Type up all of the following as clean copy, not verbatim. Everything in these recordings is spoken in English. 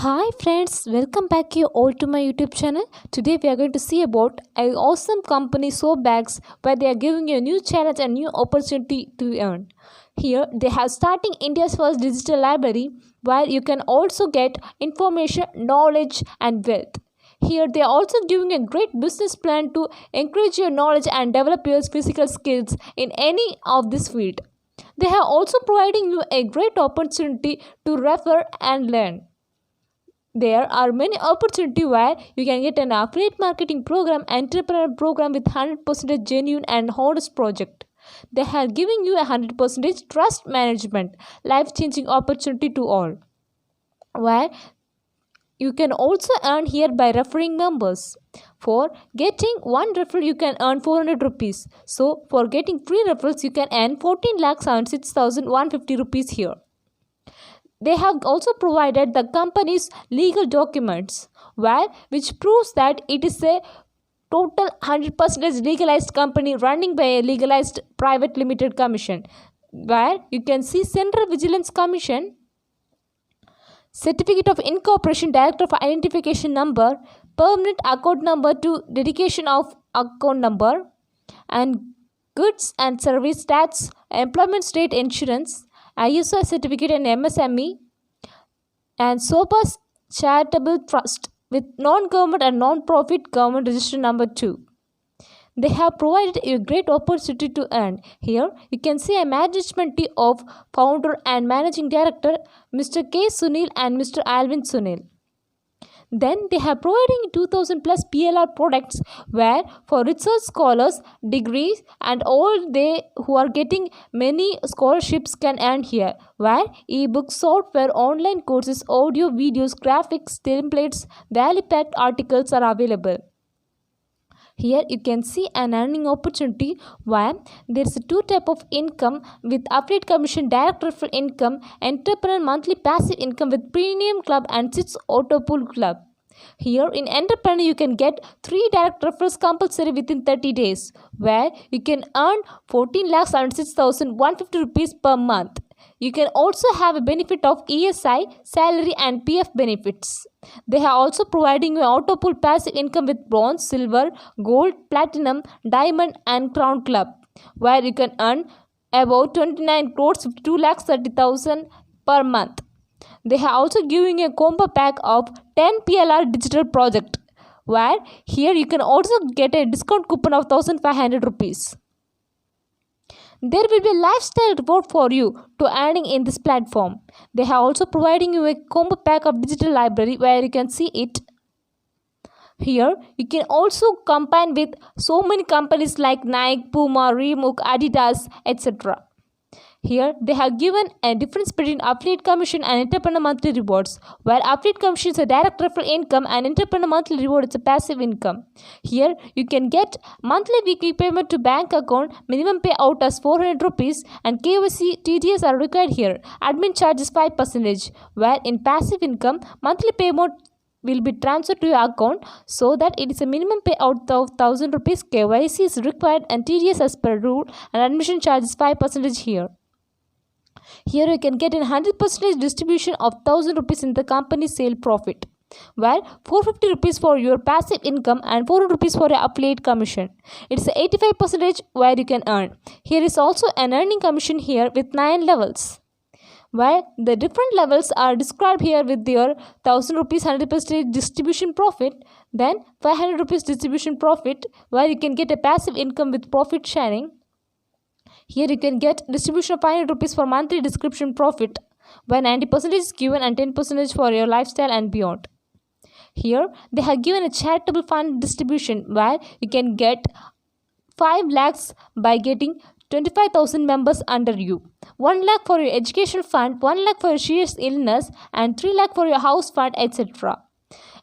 Hi friends, welcome back you all to my YouTube channel. Today we are going to see about an awesome company Soapbags where they are giving you a new challenge and new opportunity to earn. Here they have starting India's first digital library where you can also get information, knowledge and wealth. Here they are also giving a great business plan to encourage your knowledge and develop your physical skills in any of this field. They are also providing you a great opportunity to refer and learn. There are many opportunities where you can get an affiliate marketing program, entrepreneur program with 100% genuine and honest project. They are giving you a 100% trust management, life-changing opportunity to all. Where you can also earn here by referring members. For getting one referral, you can earn 400 rupees. So for getting 3 referrals, you can earn 14,76,150 rupees here. They have also provided the company's legal documents which proves that it is a total 100% legalized company running by a legalized private limited commission, where you can see Central Vigilance Commission, certificate of incorporation, director of identification number, permanent account number to dedication of account number, and goods and service tax, employment state insurance, ISO certificate and MSME, and SOPA's charitable trust with non-government and non-profit government register number 2. They have provided a great opportunity to earn. Here you can see a management team of founder and managing director Mr. K. Sunil and Mr. Alvin Sunil. Then they have providing 2000 plus PLR products where for research scholars, degrees and all they who are getting many scholarships can earn here, where ebooks, software, online courses, audio, videos, graphics, templates, value packed articles are available. Here you can see an earning opportunity where there is two type of income with affiliate commission, direct referral income, entrepreneur monthly passive income with premium club and 6 auto pool club. Here in entrepreneur you can get 3 direct referrals compulsory within 30 days where you can earn 14,76,150 rupees per month. You can also have a benefit of ESI, salary and PF benefits. They are also providing you auto pool passive income with bronze, silver, gold, platinum, diamond and crown club where you can earn about 29 crores 52,30,000 per month. They are also giving a combo pack of 10 PLR digital project where here you can also get a discount coupon of 1,500 rupees. There will be a lifestyle reward for you to earning in this platform. They are also providing you a combo pack of digital library where you can see it. Here you can also combine with so many companies like Nike, Puma, Reebok, Adidas, etc. Here they have given a difference between affiliate commission and entrepreneur monthly rewards, where affiliate commission is a direct referral income and entrepreneur monthly reward is a passive income. Here you can get monthly weekly payment to bank account, minimum payout as 400 rupees and KYC TDS are required here. Admin charge is 5%, where in passive income monthly payment will be transferred to your account so that it is a minimum payout of 1000 rupees. KYC is required and TDS as per rule and admission charge is 5% here. Here you can get a 100% distribution of 1000 rupees in the company sale profit, where 450 rupees for your passive income and 400 rupees for your affiliate commission. It's 85% where you can earn. Here is also an earning commission here with 9 levels, where the different levels are described here with your 1000 rupees 100% distribution profit, then 500 rupees distribution profit where you can get a passive income with profit sharing. Here you can get distribution of 500 rupees for monthly description profit where 90% is given and 10% for your lifestyle and beyond. Here they have given a charitable fund distribution where you can get 5 lakhs by getting 25,000 members under you, 1 lakh for your education fund, 1 lakh for your serious illness and 3 lakh for your house fund, etc.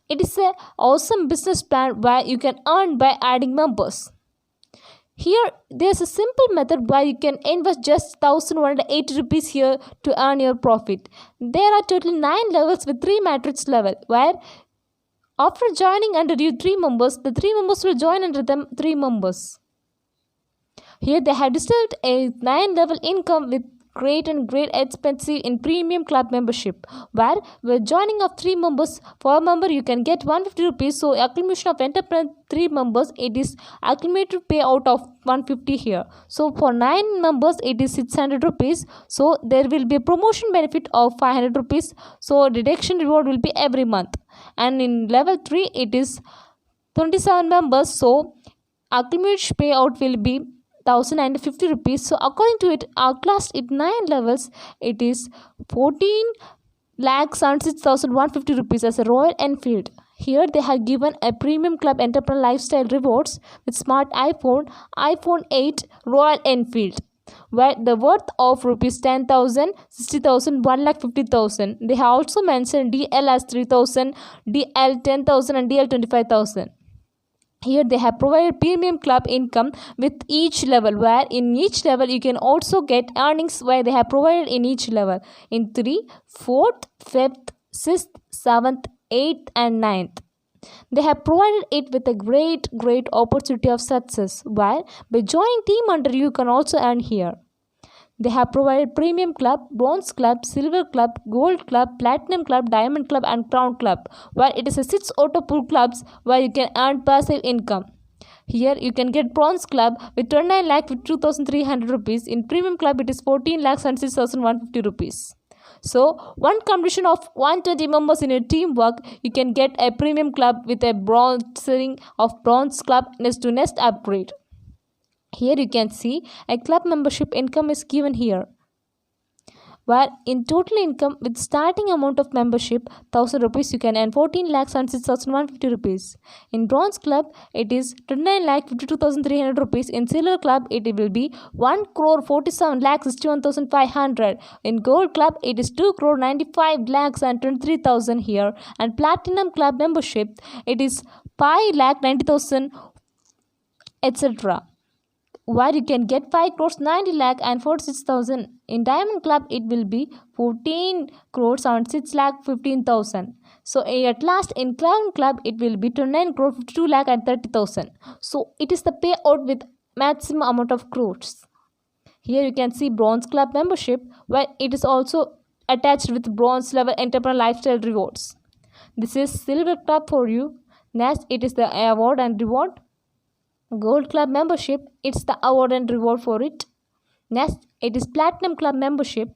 It is an awesome business plan where you can earn by adding members. Here there is a simple method where you can invest just 1180 rupees here to earn your profit. There are totally 9 levels with 3 matrix level where after joining under you 3 members, the 3 members will join under them 3 members. Here they have distributed a 9 level income with great and great expensive in premium club membership, where with joining of 3 members, for a member you can get 150 rupees. So accumulation of entrepreneur 3 members, it is accumulated payout of 150 here. So for 9 members it is 600 rupees. So there will be a promotion benefit of 500 rupees. So deduction reward will be every month. And in level 3 it is 27 members, so accumulated payout will be 1050 rupees. So according to it, our class it 9 levels, it is 14 lakhs and 6150 rupees as a Royal Enfield. Here they have given a premium club entrepreneur lifestyle rewards with smart iPhone, iPhone 8, Royal Enfield, where the worth of rupees 10,000, 60,000, 1,50,000. They have also mentioned DL as 3,000, DL 10,000 and DL 25,000. Here they have provided premium club income with each level, where in each level you can also get earnings where they have provided in each level in 3, 4th, 5th, 6th, 7th, 8th and 9th. They have provided it with a great opportunity of success, while by joining team under you can also earn here. They have provided premium club, bronze club, silver club, gold club, platinum club, diamond club and crown club, where it is a 6 auto pool clubs where you can earn passive income. Here you can get bronze club with 29 lakh with 2,300 rupees. In premium club it is 14 lakhs and 6,150 rupees. So one competition of 120 members in a teamwork, you can get a premium club with a bronze ring of bronze club next to nest upgrade. Here you can see a club membership income is given here, where in total income with starting amount of membership 1000 rupees you can earn 14 lakhs and 6,150 rupees. In bronze club it is 29 lakh 52,300 rupees. In silver club it will be 1 crore 47 lakhs 61,500. In gold club it is 2 crore 95 lakhs and 23,000 here. And platinum club membership it is 5 lakh 90,000 etc., where you can get 5 crores 90 lakh and 46,000. In diamond club it will be 14 crores and 6 lakh 15,000. So at last in crown club it will be 29 crore 52 lakh and 30,000. So it is the payout with maximum amount of crores. Here you can see bronze club membership, where it is also attached with bronze level entrepreneur lifestyle rewards. This is silver club for you. Next it is the award and reward. Gold club membership, it's the award and reward for it. Next it is platinum club membership,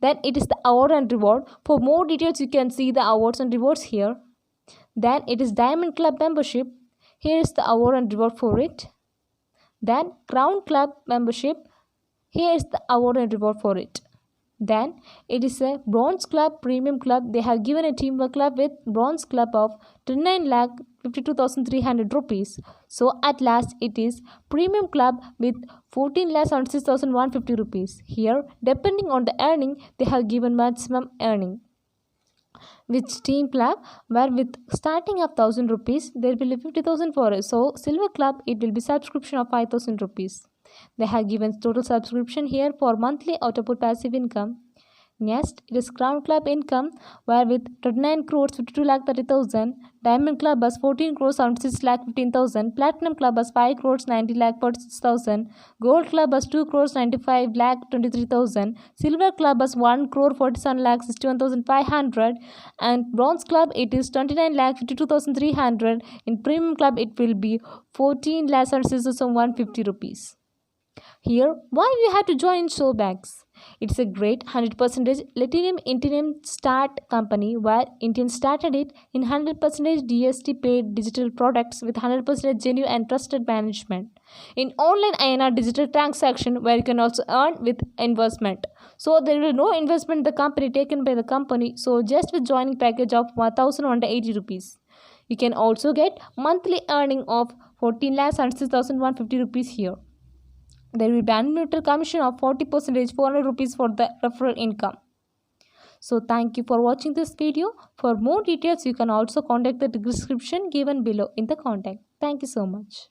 then it is the award and reward. For more details you can see the awards and rewards here. Then it is diamond club membership, here is the award and reward for it. Then crown club membership, here is the award and reward for it. Then it is a bronze club premium club. They have given a teamwork club with bronze club of 29 lakh 52,300 rupees. So at last it is premium club with 14 lakh 76,150 rupees. Here depending on the earning they have given maximum earning. With team club, where with starting of 1,000 rupees there will be 50,000 for it. So silver club it will be subscription of 5,000 rupees. They have given total subscription here for monthly auto-pool passive income. Next, it is crown club income, where with 29 crores 52 lakh 30,000, diamond club has 14 crores 76 lakh 15,000, platinum club has 5 crores 90 lakh 46,000, gold club has 2 crores 95 lakh 23,000, silver club has 1 crore 47 lakh 61,500, and bronze club it is 29 lakh 52,300. In premium club it will be 14 lakh 76,150 rupees. Here, why we have to join Showbags? It's a great 100% Lithium Indian start company, where Indian started it in 100% DST paid digital products with 100% genuine and trusted management. In online INR digital transaction, where you can also earn with investment. So there will be no investment in the company taken by the company. So just with joining package of 1,180 rupees. You can also get monthly earning of 14 lakhs and 6,150 rupees here. There will be annual commission of 40%, 400 rupees for the referral income. So thank you for watching this video. For more details, you can also contact the description given below in the contact. Thank you so much.